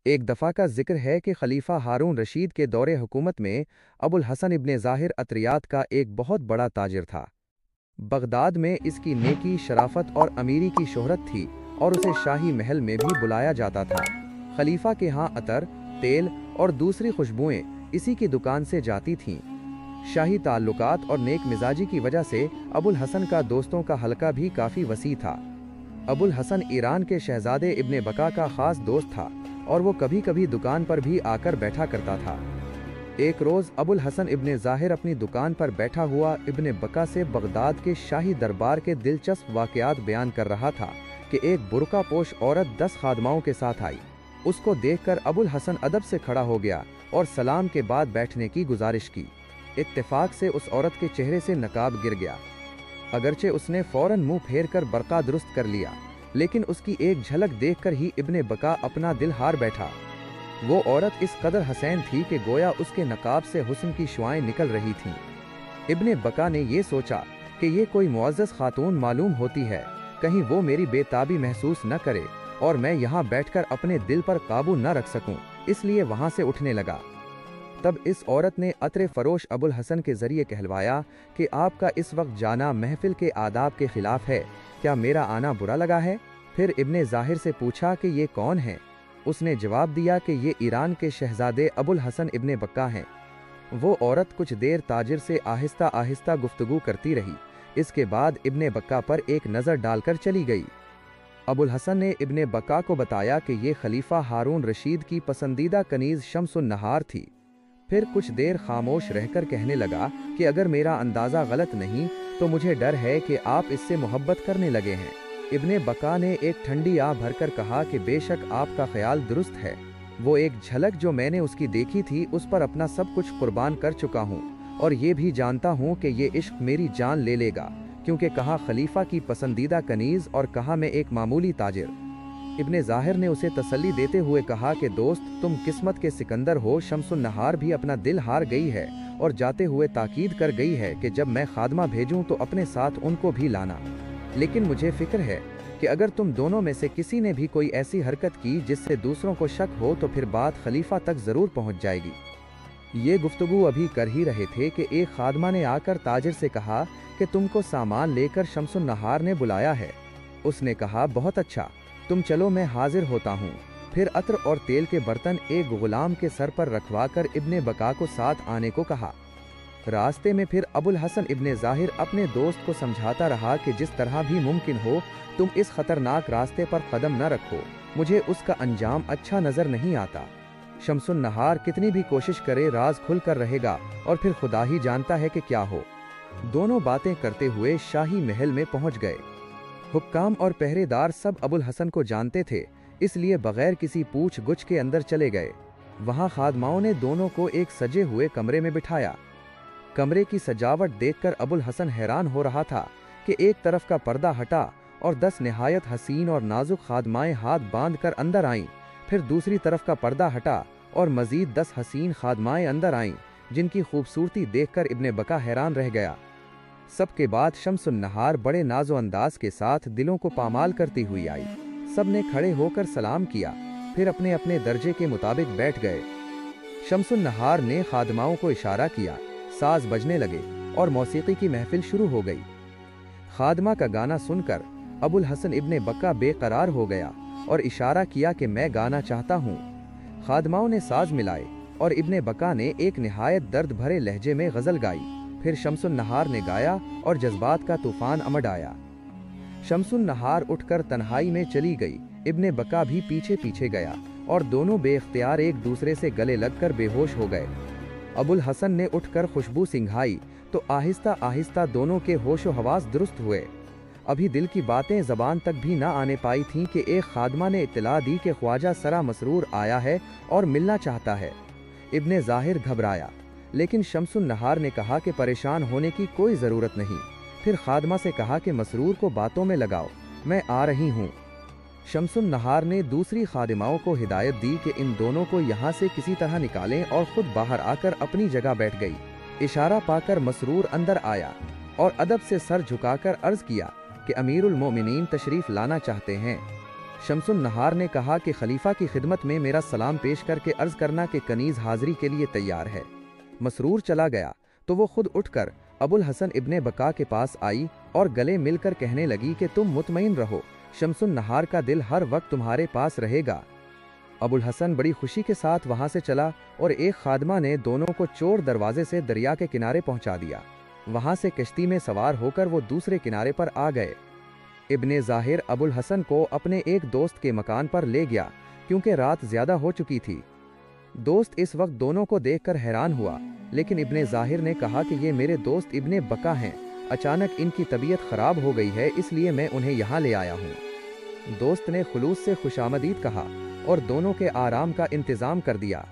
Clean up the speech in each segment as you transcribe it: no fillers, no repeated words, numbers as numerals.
ایک دفعہ کا ذکر ہے کہ خلیفہ ہارون رشید کے دور حکومت میں ابو الحسن ابن ظاہر اطریات کا ایک بہت بڑا تاجر تھا۔ بغداد میں اس کی نیکی، شرافت اور امیری کی شہرت تھی اور اسے شاہی محل میں بھی بلایا جاتا تھا۔ خلیفہ کے ہاں عطر، تیل اور دوسری خوشبوئیں اسی کی دکان سے جاتی تھیں۔ شاہی تعلقات اور نیک مزاجی کی وجہ سے ابو الحسن کا دوستوں کا حلقہ بھی کافی وسیع تھا۔ ابو الحسن ایران کے شہزادے ابن بکا کا خاص دوست تھا اور وہ کبھی کبھی دکان پر بھی آ کر بیٹھا کرتا تھا۔ ایک روز ابو الحسن ابن ظاہر اپنی دکان پر بیٹھا ہوا ابن بکا سے بغداد کے شاہی دربار کے دلچسپ واقعات بیان کر رہا تھا کہ ایک برقع پوش عورت 10 خادماؤں کے ساتھ آئی۔ اس کو دیکھ کر ابو الحسن ادب سے کھڑا ہو گیا اور سلام کے بعد بیٹھنے کی گزارش کی۔ اتفاق سے اس عورت کے چہرے سے نقاب گر گیا، اگرچہ اس نے فوراً منہ پھیر کر برقع درست کر لیا، لیکن اس کی ایک جھلک دیکھ کر ہی ابن بکا اپنا دل ہار بیٹھا۔ وہ عورت اس قدر حسین تھی کہ گویا اس کے نقاب سے حسن کی شعائیں نکل رہی تھیں۔ ابن بکا نے یہ سوچا کہ یہ کوئی معزز خاتون معلوم ہوتی ہے، کہیں وہ میری بے تابی محسوس نہ کرے اور میں یہاں بیٹھ کر اپنے دل پر قابو نہ رکھ سکوں، اس لیے وہاں سے اٹھنے لگا۔ تب اس عورت نے عطر فروش ابو الحسن کے ذریعے کہلوایا کہ آپ کا اس وقت جانا محفل کے آداب کے خلاف ہے، کیا میرا آنا برا لگا ہے؟ پھر ابن ظاہر سے پوچھا کہ یہ کون ہیں؟ اس نے جواب دیا کہ یہ ایران کے شہزادے ابو الحسن ابن بکا ہیں۔ وہ عورت کچھ دیر تاجر سے آہستہ آہستہ گفتگو کرتی رہی، اس کے بعد ابن بکا پر ایک نظر ڈال کر چلی گئی۔ ابو الحسن نے ابن بکا کو بتایا کہ یہ خلیفہ ہارون رشید کی پسندیدہ کنیز شمس النہار تھی۔ پھر کچھ دیر خاموش رہ کر کہنے لگا کہ اگر میرا اندازہ غلط نہیں تو مجھے ڈر ہے کہ آپ اس سے محبت کرنے لگے ہیں۔ ابن بکا نے ایک ٹھنڈی آہ بھر کر کہا کہ بے شک آپ کا خیال درست ہے، وہ ایک جھلک جو میں نے اس کی دیکھی تھی اس پر اپنا سب کچھ قربان کر چکا ہوں، اور یہ بھی جانتا ہوں کہ یہ عشق میری جان لے لے گا، کیونکہ کہا خلیفہ کی پسندیدہ کنیز اور کہا میں ایک معمولی تاجر۔ ابن ظاہر نے اسے تسلی دیتے ہوئے کہا کہ دوست تم قسمت کے سکندر ہو، شمس النہار بھی اپنا دل ہار گئی ہے اور جاتے ہوئے تاکید کر گئی ہے کہ جب میں خادمہ بھیجوں تو اپنے ساتھ ان کو بھی لانا، لیکن مجھے فکر ہے کہ اگر تم دونوں میں سے کسی نے بھی کوئی ایسی حرکت کی جس سے دوسروں کو شک ہو تو پھر بات خلیفہ تک ضرور پہنچ جائے گی۔ یہ گفتگو ابھی کر ہی رہے تھے کہ ایک خادمہ نے آ کر تاجر سے کہا کہ تم کو سامان لے کر شمس النہار نے بلایا ہے۔ اس نے کہا بہت اچھا، تم چلو میں حاضر ہوتا ہوں۔ پھر عطر اور تیل کے برتن ایک غلام کے سر پر رکھوا کر ابن بکا کو ساتھ آنے کو کہا۔ راستے میں پھر ابو الحسن ابن ظاہر اپنے دوست کو سمجھاتا رہا کہ جس طرح بھی ممکن ہو تم اس خطرناک راستے پر قدم نہ رکھو، مجھے اس کا انجام اچھا نظر نہیں آتا۔ شمس النہار کتنی بھی کوشش کرے راز کھل کر رہے گا اور پھر خدا ہی جانتا ہے کہ کیا ہو۔ دونوں باتیں کرتے ہوئے شاہی محل میں پہنچ گئے۔ حکام اور پہرے دار سب ابو الحسن کو جانتے تھے، اس لیے بغیر کسی پوچھ گچھ کے اندر چلے گئے۔ وہاں خادماؤں نے دونوں کو ایک سجے ہوئے کمرے میں بٹھایا۔ کمرے کی سجاوٹ دیکھ کر ابو الحسن حیران ہو رہا تھا کہ ایک طرف کا پردہ ہٹا اور 10 نہایت حسین اور نازک خادمائیں ہاتھ باندھ کر اندر آئیں، پھر دوسری طرف کا پردہ ہٹا اور مزید 10 حسین خادمائیں اندر آئیں، جن کی خوبصورتی دیکھ کر ابن بکا حیران رہ گیا۔ سب کے بعد شمس النہار بڑے ناز و انداز کے ساتھ دلوں کو پامال کرتی ہوئی آئی۔ سب نے کھڑے ہو کر سلام کیا، پھر اپنے اپنے درجے کے مطابق بیٹھ گئے۔ شمس النہار نے خادماؤں کو اشارہ کیا، ساز بجنے لگے اور موسیقی کی محفل شروع ہو گئی۔ خادمہ کا گانا سن کر ابو الحسن ابن بکا بے قرار ہو گیا اور اشارہ کیا کہ میں گانا چاہتا ہوں۔ خادماؤں نے ساز ملائے اور ابن بکا نے ایک نہایت درد بھرے لہجے میں غزل گائی۔ پھر شمس النہار نے گایا اور جذبات کا طوفان امڈ آیا۔ شمس النہار اٹھ کر تنہائی میں چلی گئی، ابن بکا بھی پیچھے پیچھے گیا اور دونوں بے اختیار ایک دوسرے سے گلے لگ کر بے ہوش ہو گئے۔ ابو الحسن نے اٹھ کر خوشبو سنگھائی تو آہستہ آہستہ دونوں کے ہوش و حواس درست ہوئے۔ ابھی دل کی باتیں زبان تک بھی نہ آنے پائی تھیں کہ ایک خادمہ نے اطلاع دی کہ خواجہ سرا مسرور آیا ہے اور ملنا چاہتا ہے۔ ابن ظاہر گھبرایا، لیکن شمس النہار نے کہا کہ پریشان ہونے کی کوئی ضرورت نہیں۔ پھر خادمہ سے کہا کہ مسرور کو باتوں میں لگاؤ، میں آ رہی ہوں۔ شمس النہار نے دوسری خادماؤں کو ہدایت دی کہ ان دونوں کو یہاں سے کسی طرح نکالیں اور خود باہر آ کر اپنی جگہ بیٹھ گئی۔ اشارہ پا کر مسرور اندر آیا اور ادب سے سر جھکا کر عرض کیا کہ امیر المومنین تشریف لانا چاہتے ہیں۔ शम्सुन नहार ने कहा कि खलीफा की खिदमत में मेरा सलाम पेश करके अर्ज करना कि कनीज हाजिरी के लिए तैयार है। मसरूर चला गया तो वो खुद उठकर अबुल हसन इब्ने बका के पास आई और गले मिलकर कहने लगी कि तुम मुतमईन रहो, शम्सुन नहार का दिल हर वक्त तुम्हारे पास रहेगा। अबुल हसन बड़ी खुशी के साथ वहां से चला और एक खादमा ने दोनों को चोर दरवाजे से दरिया के किनारे पहुंचा दिया। वहां से कश्ती में सवार होकर वो दूसरे किनारे पर आ गए। इब्ने ज़ाहिर अबुल हसन को अपने एक दोस्त के मकान पर ले गया क्योंकि रात ज्यादा हो चुकी थी। दोस्त इस वक्त दोनों को देखकर हैरान हुआ, लेकिन इब्ने ज़ाहिर ने कहा कि ये मेरे दोस्त इब्ने बका हैं, अचानक इनकी तबीयत खराब हो गई है, इसलिए मैं उन्हें यहाँ ले आया हूँ। दोस्त ने खुलूस से खुशामदीद कहा और दोनों के आराम का इंतजाम कर दिया।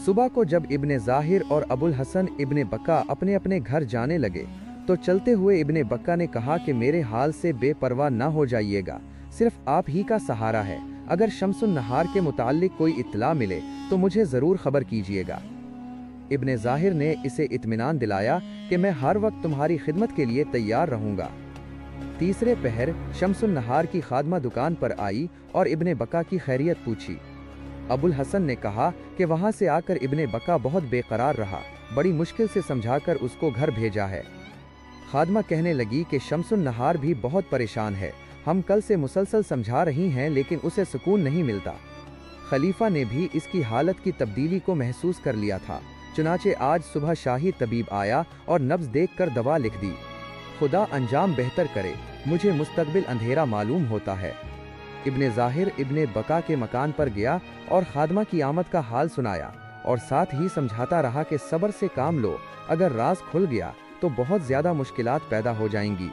सुबह को जब इब्ने ज़ाहिर और अबुल हसन इब्ने बका अपने अपने घर जाने लगे तो चलते हुए इब्ने बका ने कहा कि मेरे हाल से बेपरवाह न हो जाइएगा, सिर्फ आप ही का सहारा है। अगर शम्सुन नहार के मुताल्लिक कोई इत्तला मिले तो मुझे ज़रूर खबर कीजिएगा। इब्ने ज़ाहिर ने इसे इत्मीनान दिलाया कि मैं हर वक्त तुम्हारी खिदमत के लिए तैयार रहूँगा। तीसरे पहर शम्सुन नहार की खादमा दुकान पर आई और इब्ने बका की खैरियत पूछी। अबुल हसन ने कहा कि वहाँ से आकर इब्ने बका बहुत बेकरार रहा, बड़ी मुश्किल से समझाकर उसको घर भेजा है। खादमा कहने लगी कि शम्सुन नहार भी बहुत परेशान है, हम कल से मुसलसल समझा रही हैं लेकिन उसे सुकून नहीं मिलता। खलीफा ने भी इसकी हालत की तब्दीली को महसूस कर लिया था, चुनाचे आज सुबह शाही तबीब आया और नब्ज देखकर दवा लिख दी। खुदा अंजाम बेहतर करे, मुझे मुस्तकबिल अंधेरा मालूम होता है। इब्ने ज़ाहिर इब्ने बका के मकान पर गया और खादमा की आमद का हाल सुनाया और साथ ही समझाता रहा कि सब्र से काम लो, अगर राज खुल गया तो बहुत ज़्यादा मुश्किलात पैदा हो जाएंगी।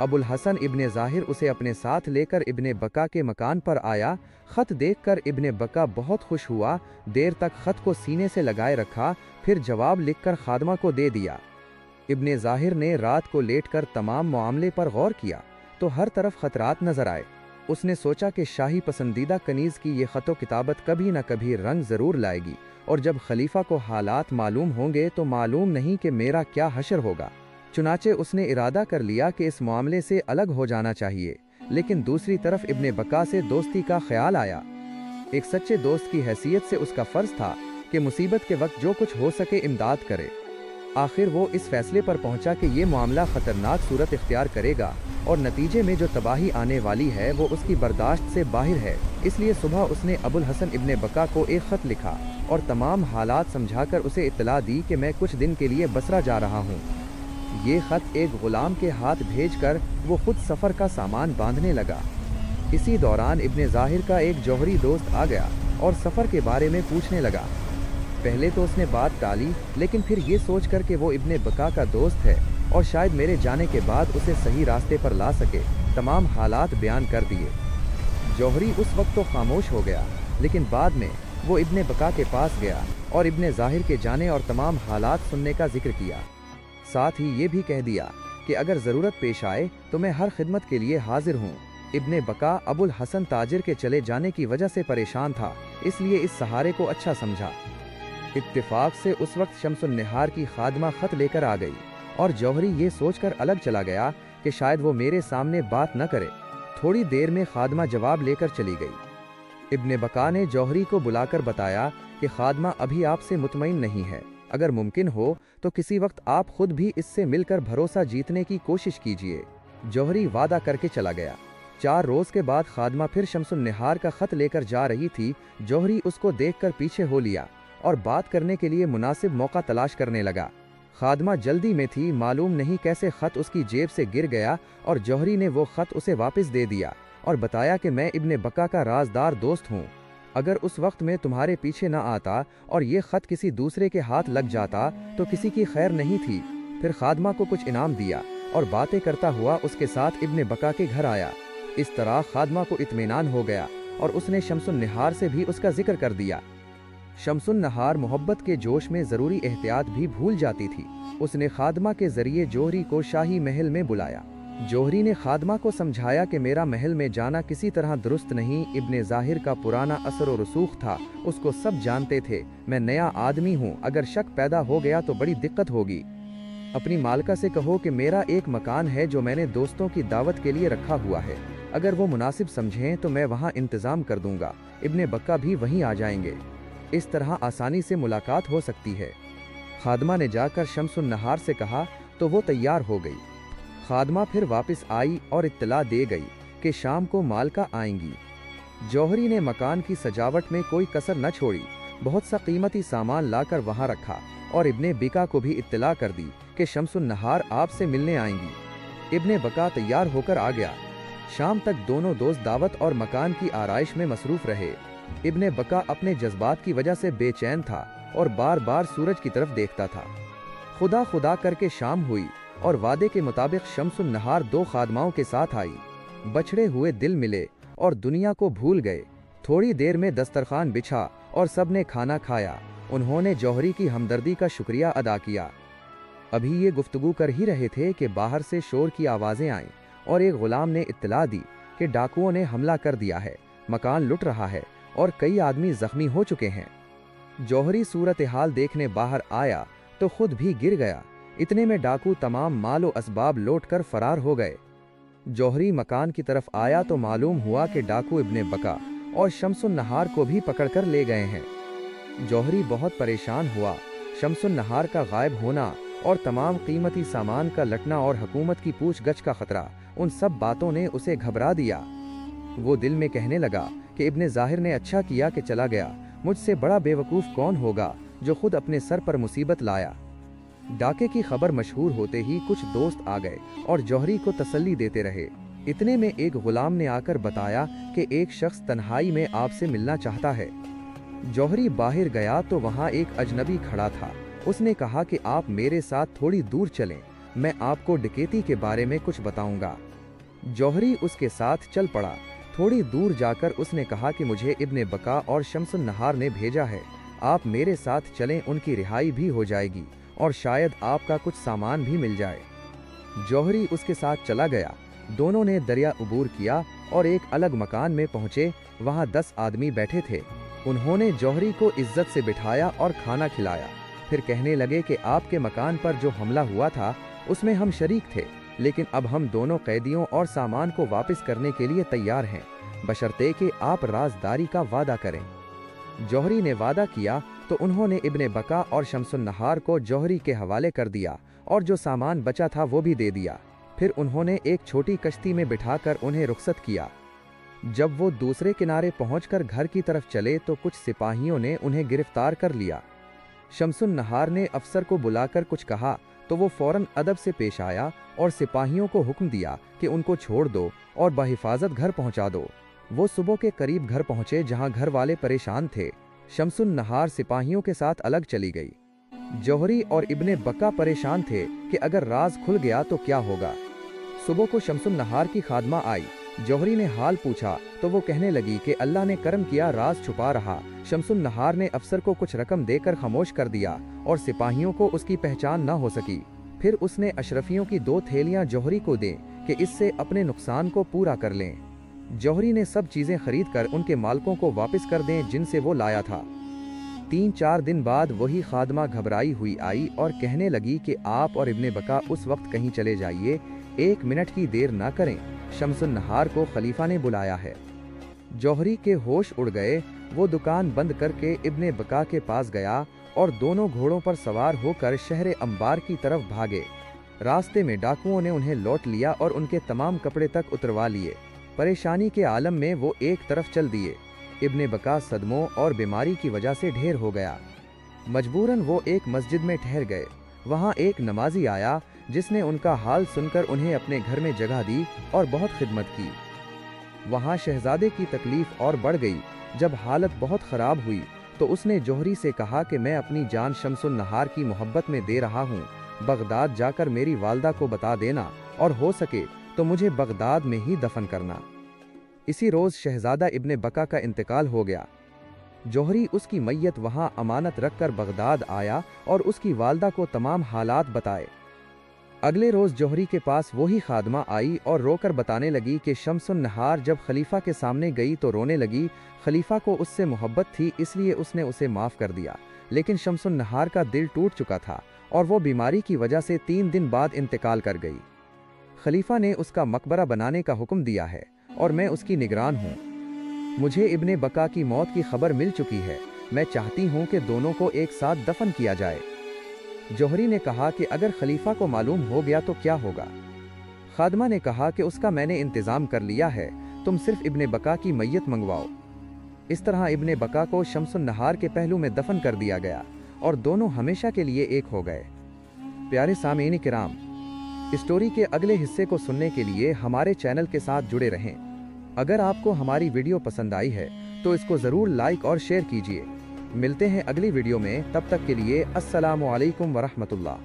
अबुल हसन इब्ने ज़ाहिर उसे अपने साथ लेकर इब्ने बका के मकान पर आया। ख़त देखकर इब्ने बका बहुत खुश हुआ, देर तक ख़त को सीने से लगाए रखा, फिर जवाब लिखकर खादमा को दे दिया। इब्ने ज़ाहिर ने रात को लेटकर तमाम मामले पर गौर किया तो हर तरफ खतरात नजर आए। उसने सोचा कि शाही पसंदीदा कनीज़ की ये ख़तो किताबत कभी न कभी रंग ज़रूर लाएगी और जब खलीफा को हालात मालूम होंगे तो मालूम नहीं कि मेरा क्या हशर होगा। चुनाचे उसने इरादा कर लिया कि इस मामले से अलग हो जाना चाहिए, लेकिन दूसरी तरफ इब्ने बका से दोस्ती का ख्याल आया। एक सच्चे दोस्त की हैसियत से उसका फ़र्ज था कि मुसीबत के वक्त जो कुछ हो सके इमदाद करे। आखिर वो इस फैसले पर पहुंचा कि ये मामला ख़तरनाक सूरत इख्तियार करेगा और नतीजे में जो तबाही आने वाली है वो उसकी बर्दाश्त से बाहर है। इसलिए सुबह उसने अबुल हसन इब्ने बका को एक ख़त लिखा और तमाम हालात समझाकर उसे इत्तला दी कि मैं कुछ दिन के लिए बसरा जा रहा हूँ। ये ख़त एक ग़ुलाम के हाथ भेजकर वो खुद सफ़र का सामान बांधने लगा। इसी दौरान इब्ने ज़ाहिर का एक जौहरी दोस्त आ गया और सफ़र के बारे में पूछने लगा। पहले तो उसने बात टाली, लेकिन फिर ये सोचकर कि वो इब्ने बका का दोस्त है और शायद मेरे जाने के बाद उसे सही रास्ते पर ला सके, तमाम हालात बयान कर दिए। जौहरी उस वक्त तो खामोश हो गया, लेकिन बाद में वो इब्ने बका के पास गया और इब्ने ज़ाहिर के जाने और तमाम हालात सुनने का जिक्र किया। साथ ही ये भी कह दिया कि अगर ज़रूरत पेश आए तो मैं हर खिदमत के लिए हाजिर हूँ। इब्ने बका अबुल हसन ताजिर के चले जाने की वजह से परेशान था, इसलिए इस सहारे को अच्छा समझा। इत्तेफाक से उस वक्त शम्सुन नहार की खादमा ख़त लेकर आ गई और जौहरी ये सोचकर अलग चला गया कि शायद वो मेरे सामने बात न करे। थोड़ी देर में खादमा जवाब लेकर चली गई। इब्ने बका ने जौहरी को बुलाकर बताया कि खादमा अभी आपसे मुतमईन नहीं है, अगर मुमकिन हो तो किसी वक्त आप खुद भी इससे मिलकर भरोसा जीतने की कोशिश कीजिए। जौहरी वादा करके चला गया। 4 रोज़ के बाद खादमा फिर शम्सुन नहार का ख़त लेकर जा रही थी। जौहरी उसको देखकर पीछे हो लिया और बात करने के लिए मुनासिब मौका तलाश करने लगा। खादमा जल्दी में थी, मालूम नहीं कैसे ख़त उसकी जेब से गिर गया और जौहरी ने वो ख़त उसे वापस दे दिया और बताया कि मैं इब्ने बका का राजदार दोस्त हूँ। अगर उस वक्त मैं तुम्हारे पीछे न आता और ये ख़त किसी दूसरे के हाथ लग जाता तो किसी की खैर नहीं थी। फिर खादमा को कुछ इनाम दिया और बातें करता हुआ उसके साथ इब्ने बका के घर आया। इस तरह खादमा को इत्मीनान हो गया और उसने शम्सुन नहार से भी उसका जिक्र कर दिया। शम्सुन नहार मोहब्बत के जोश में ज़रूरी एहतियात भी भूल जाती थी। उसने खादमा के ज़रिए जौहरी को शाही महल में बुलाया। जौहरी ने खादमा को समझाया कि मेरा महल में जाना किसी तरह दुरुस्त नहीं, इब्ने ज़ाहिर का पुराना असर और रसूख था, उसको सब जानते थे, मैं नया आदमी हूँ, अगर शक पैदा हो गया तो बड़ी दिक्कत होगी। अपनी मालका से कहो कि मेरा एक मकान है जो मैंने दोस्तों की दावत के लिए रखा हुआ है, अगर वो मुनासिब समझें तो मैं वहाँ इंतज़ाम कर दूंगा, इब्ने बक्का भी वहीं आ जाएंगे। इस तरह आसानी से मुलाकात हो सकती है। खादमा ने जाकर शम्सुन नहार से कहा तो वो तैयार हो गई। खादमा फिर वापस आई और इत्तला दे गई कि शाम को मालका आएंगी। जौहरी ने मकान की सजावट में कोई कसर न छोड़ी, बहुत सा कीमती सामान लाकर वहां रखा और इब्ने बिका को भी इत्तला कर दी कि शम्सुन नहार आपसे मिलने आएंगी। इब्ने बका तैयार होकर आ गया। शाम तक दोनों दोस्त दावत और मकान की आराइश में मसरूफ रहे। इब्ने बका अपने जज्बात की वजह से बेचैन था और बार बार सूरज की तरफ देखता था। खुदा खुदा करके शाम हुई और वादे के मुताबिक शम्सुन नहार 2 खादमाओं के साथ आई। बछड़े हुए दिल मिले और दुनिया को भूल गए। थोड़ी देर में दस्तरखान बिछा और सब ने खाना खाया। उन्होंने जौहरी की हमदर्दी का शुक्रिया अदा किया। अभी ये गुफ्तगू कर ही रहे थे कि बाहर से शोर की आवाज़ें आईं और एक गुलाम ने इत्तला दी कि डाकुओं ने हमला कर दिया है, मकान लुट रहा है और कई आदमी जख्मी हो चुके हैं। जौहरी सूरत हाल देखने बाहर आया तो खुद भी गिर गया। इतने में डाकू तमाम मालो असबाब लौट कर फरार हो गए। जौहरी मकान की तरफ आया तो मालूम हुआ कि डाकू इब्ने बका और शम्सुन नहार को भी पकड़कर ले गए हैं। जौहरी बहुत परेशान हुआ। शम्सुन नहार का गायब होना और तमाम कीमती सामान का लटना और हुकूमत की पूछगछ का खतरा, उन सब बातों ने उसे घबरा दिया। वो दिल में कहने लगा कि इब्ने ज़ाहिर ने अच्छा किया कि चला गया। मुझसे बड़ा बेवकूफ़ कौन होगा जो खुद अपने सर पर मुसीबत लाया। डाके की खबर मशहूर होते ही कुछ दोस्त आ गए और जौहरी को तसल्ली देते रहे। इतने में एक गुलाम ने आकर बताया कि एक शख्स तन्हाई में आपसे मिलना चाहता है। जौहरी बाहर गया तो वहाँ एक अजनबी खड़ा था। उसने कहा कि आप मेरे साथ थोड़ी दूर चलें, मैं आपको डकैती के बारे में कुछ बताऊंगा। जौहरी उसके साथ चल पड़ा। थोड़ी दूर जाकर उसने कहा कि मुझे इब्ने बका और शम्सुन नहार ने भेजा है, आप मेरे साथ चलें, उनकी रिहाई भी हो जाएगी और शायद आपका कुछ सामान भी मिल जाए। जौहरी उसके साथ चला गया। दोनों ने दरिया उबूर किया और एक अलग मकान में पहुंचे। वहां 10 आदमी बैठे थे। उन्होंने जौहरी को इज्जत से बिठाया और खाना खिलाया। फिर कहने लगे कि आपके मकान पर जो हमला हुआ था उसमें हम शरीक थे, लेकिन अब हम दोनों कैदियों और सामान को वापस करने के लिए तैयार हैं, बशर्ते कि आप राजदारी का वादा करें। जौहरी ने वादा किया तो उन्होंने इब्ने बका और शम्सुन नहार को जौहरी के हवाले कर दिया और जो सामान बचा था वो भी दे दिया। फिर उन्होंने एक छोटी कश्ती में बिठाकर उन्हें रुखसत किया। जब वो दूसरे किनारे पहुंचकर घर की तरफ चले तो कुछ सिपाहियों ने उन्हें गिरफ्तार कर लिया। शम्सुन नहार ने अफसर को बुलाकर कुछ कहा तो वो फौरन अदब से पेश आया और सिपाहियों को हुक्म दिया कि उनको छोड़ दो और बहिफाजत घर पहुंचा दो। वो सुबह के करीब घर पहुंचे जहां घर वाले परेशान थे। शम्सुन नहार सिपाहियों के साथ अलग चली गई। जौहरी और इब्ने बक्का परेशान थे कि अगर राज खुल गया तो क्या होगा। सुबह को शम्सुन नहार की खादमा आई। जौहरी ने हाल पूछा तो वो कहने लगी कि अल्लाह ने करम किया, राज छुपा रहा। शम्सुन नहार ने अफसर को कुछ रकम देकर खामोश कर दिया और सिपाहियों को उसकी पहचान न हो सकी। फिर उसने अशरफियों की 2 थैलियां जौहरी को दें कि इससे अपने नुकसान को पूरा कर लें। जौहरी ने सब चीजें खरीद कर उनके मालकों को वापस कर दें जिनसे वो लाया था। 3-4 दिन बाद वही खादमा घबराई हुई आई और कहने लगी कि आप और इब्ने बका उस वक्त कहीं चले जाइए, 1 मिनट की देर ना करें, शम्सुन नहार को खलीफा ने बुलाया है। जौहरी के होश उड़ गए। वो दुकान बंद करके इब्ने बका के पास गया और दोनों घोड़ों पर सवार होकर शहर अंबार की तरफ भागे। रास्ते में डाकुओं ने उन्हें लौट लिया और उनके तमाम कपड़े तक उतरवा लिए। परेशानी के आलम में वो एक तरफ चल दिए। इब्ने बका सदमों और बीमारी की वजह से ढेर हो गया। मजबूरन वो एक मस्जिद में ठहर गए। वहाँ एक नमाजी आया जिसने उनका हाल सुनकर उन्हें अपने घर में जगह दी और बहुत खिदमत की। वहाँ शहजादे की तकलीफ और बढ़ गई। जब हालत बहुत ख़राब हुई तो उसने जौहरी से कहा कि मैं अपनी जान शम्सुन नहार की मोहब्बत में दे रहा हूँ, बगदाद जाकर मेरी वालदा को बता देना और हो सके तो मुझे बगदाद में ही दफन करना। इसी रोज़ शहजादा इब्ने बका का इंतकाल हो गया। जौहरी उसकी मैयत वहाँ अमानत रखकर बगदाद आया और उसकी वालदा को तमाम हालात बताए। अगले रोज़ जौहरी के पास वही खादमा आई और रोकर बताने लगी कि शम्सुन नहार जब खलीफा के सामने गई तो रोने लगी। खलीफा को उससे मोहब्बत थी इसलिए उसने उसे माफ़ कर दिया, लेकिन शम्सुन नहार का दिल टूट चुका था और वो बीमारी की वजह से 3 दिन बाद इंतकाल कर गई। खलीफा ने उसका मकबरा बनाने का हुक्म दिया है और मैं उसकी निगरान हूँ। मुझे इब्ने बका की मौत की खबर मिल चुकी है। मैं चाहती हूँ कि दोनों को एक साथ दफन किया जाए। जौहरी ने कहा कि अगर खलीफा को मालूम हो गया तो क्या होगा? खादमा ने कहा कि उसका मैंने इंतज़ाम कर लिया है, तुम सिर्फ इब्ने बका की मैयत मंगवाओ। इस तरह इब्ने बका को शम्सुन नहार के पहलू में दफन कर दिया गया और दोनों हमेशा के लिए एक हो गए। प्यारे सामीन किराम, स्टोरी के अगले हिस्से को सुनने के लिए हमारे चैनल के साथ जुड़े रहें। अगर आपको हमारी वीडियो पसंद आई है तो इसको ज़रूर लाइक और शेयर कीजिए। मिलते हैं अगली वीडियो में, तब तक के लिए अस्सलामु अलैकुम वरहमतुल्लाह।